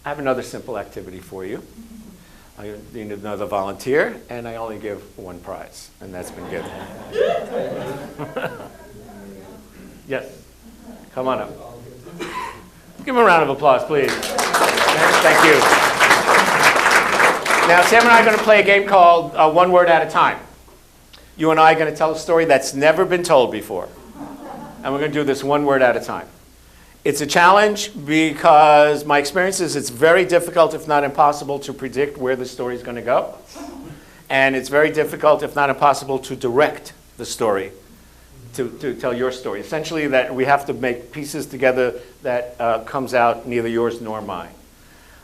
I have another simple activity for you. I need another volunteer, and I only give one prize, and that's been given. Yes, come on up. Give him a round of applause, please. Thank you. Now, Sam and I are going to play a game called One Word at a Time. You and I are going to tell a story that's never been told before, and we're going to do this one word at a time. It's a challenge because my experience is it's very difficult, if not impossible, to predict where the story is going to go. And it's very difficult, if not impossible, to direct the story, to tell your story. Essentially, that we have to make pieces together that comes out neither yours nor mine.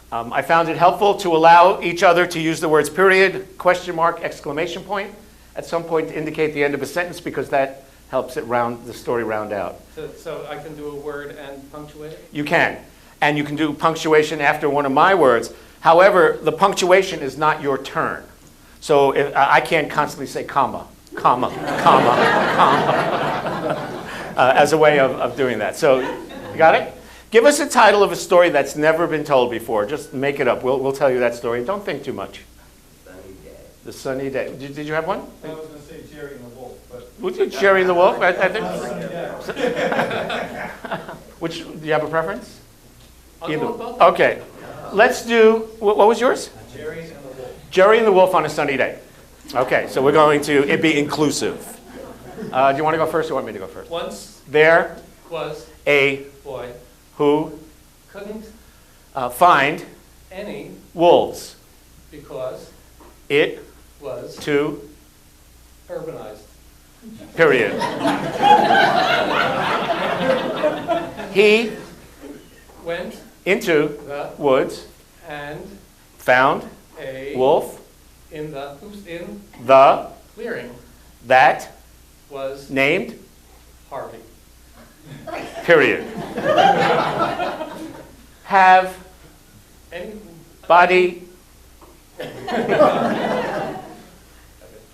I found it helpful to allow each other to use the words period, question mark, exclamation point at some point to indicate the end of a sentence, because that helps it the story round out. So I can do a word and punctuate it? You can. And you can do punctuation after one of my words. However, the punctuation is not your turn. So I can't constantly say comma, comma, comma, comma, as a way of doing that. So, you got it? Give us a title of a story that's never been told before. Just make it up. We'll tell you that story. Don't think too much. The Sunny Day. Did you have one? I was going to say Jerry and the Wolf, but... Would you Jerry and the Wolf? I think. Which, do you have a preference? Either. Okay. Let's do, what was yours? Jerry and the Wolf. Jerry and the Wolf on a Sunny Day. Okay, so we're going to be inclusive. Do you want to go first or want me to go first? Once There was a boy who couldn't find any wolves. because It was to urbanized. period. He Went into the woods, and found a wolf, in the the clearing that was named Harvey. period. Have Any body.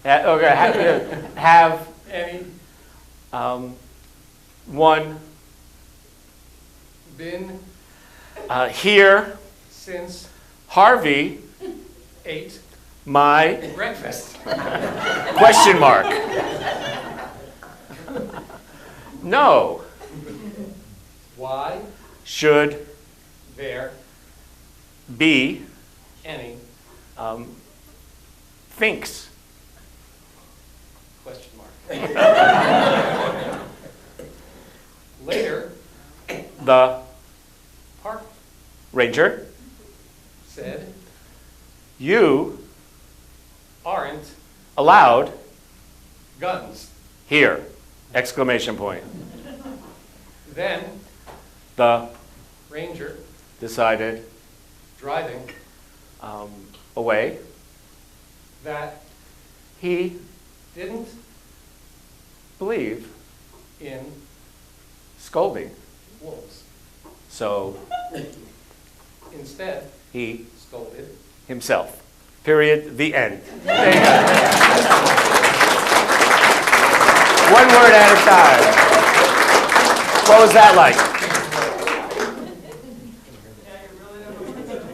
Okay. Have any one been here. since Harvey, ate my breakfast? question mark. No. Why Should there be any thinks. question mark? Later, The Park ranger. said, You aren't allowed guns. here. Exclamation point. Then The Ranger decided driving away. that He didn't believe in scolding. wolves. So Instead, he scolded himself. Period. The end. There you go. One word at a time. What was that like?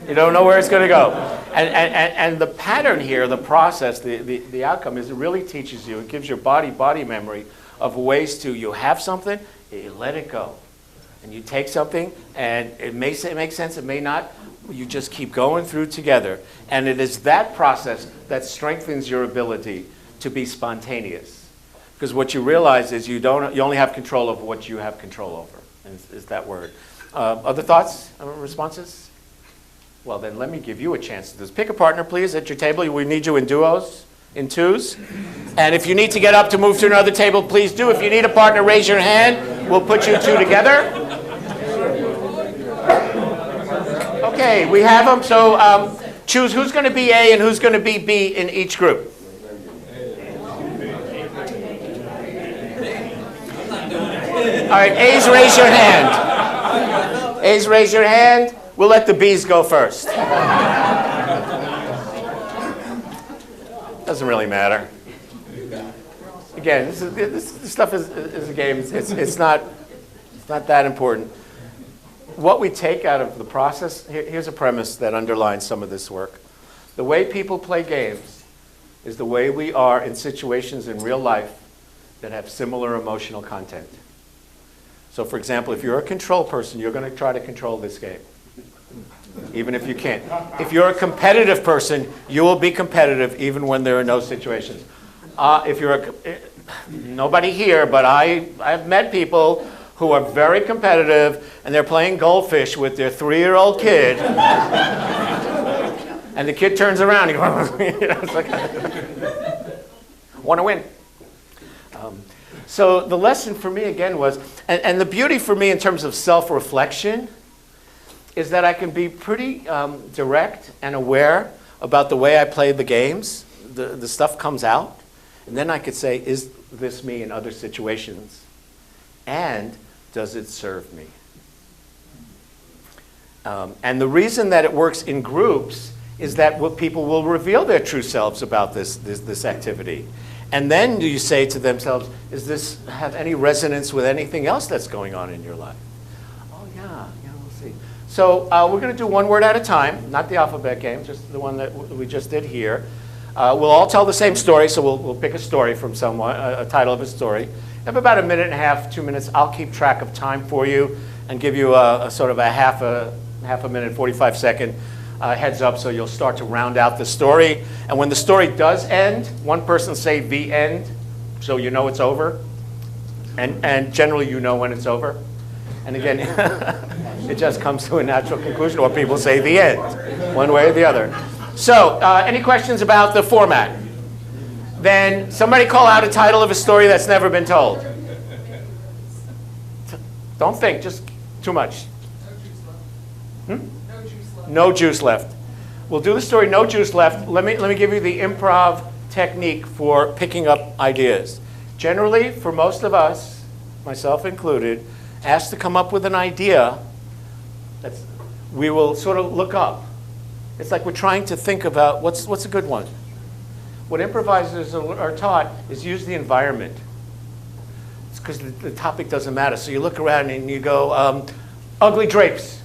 You don't know where it's going to go. And the pattern here, the process, the outcome is it really teaches you, it gives your body memory of ways to, you have something, you let it go. And you take something, and it may make sense, it may not. You just keep going through together. And it is that process that strengthens your ability to be spontaneous. Because what you realize is you only have control over what you have control over, is that word. Other thoughts, responses? Well, then let me give you a chance to do this. Pick a partner, please, at your table. We need you in duos, in twos. And if you need to get up to move to another table, please do. If you need a partner, raise your hand. We'll put you two together. Okay, we have them. So choose who's going to be A and who's going to be B in each group. All right, A's, raise your hand. A's, raise your hand. We'll let the B's go first. Doesn't really matter. Again, this stuff is a game. It's not that important. what we take out of the process, here's a premise that underlines some of this work. The way people play games is the way we are in situations in real life that have similar emotional content. So for example, if you're a control person, you're going to try to control this game, even if you can't. If you're a competitive person, you will be competitive even when there are no situations. If you're nobody here, but I've met people who are very competitive, and they're playing goldfish with their 3-year-old kid, and the kid turns around, and it's like, want to win. So the lesson for me again was, and the beauty for me in terms of self-reflection is that I can be pretty direct and aware about the way I play the games. The stuff comes out, and then I could say, is this me in other situations? And does it serve me? And the reason that it works in groups is that people will reveal their true selves about this activity. And then you say to themselves, does this have any resonance with anything else that's going on in your life? Oh yeah, we'll see. So we're going to do one word at a time, not the alphabet game, just the one that we just did here. We'll all tell the same story, so we'll pick a story from someone, a title of a story. Have about 1.5 minutes, 2 minutes. I'll keep track of time for you and give you a sort of a half a minute, 45-second heads up, so you'll start to round out the story. And when the story does end, one person say the end, so you know it's over. And generally you know when it's over. And again, it just comes to a natural conclusion, or people say the end, one way or the other. So, any questions about the format? Then somebody call out a title of a story that's never been told. Don't think, just too much. No juice left. We'll do the story No Juice Left. Let me give you the improv technique for picking up ideas. Generally, for most of us, myself included, asked to come up with an idea, we will sort of look up. It's like we're trying to think about what's a good one. What improvisers are taught is use the environment. It's because the topic doesn't matter. So you look around and you go, ugly drapes.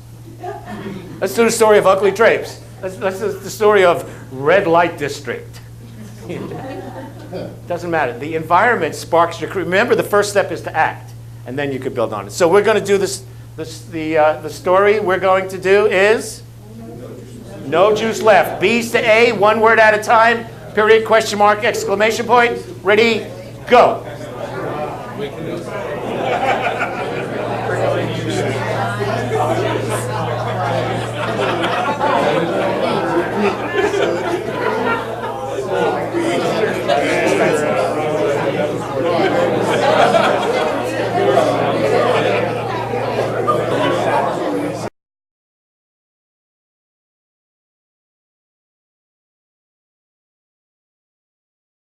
Let's do the story of ugly drapes. Let's do the story of red light district. Doesn't matter. The environment sparks your creativity. Remember, the first step is to act, and then you could build on it. So we're going to do the story we're going to do is No Juice Left. B's to A, one word at a time. Period, question mark, exclamation point. Ready, go.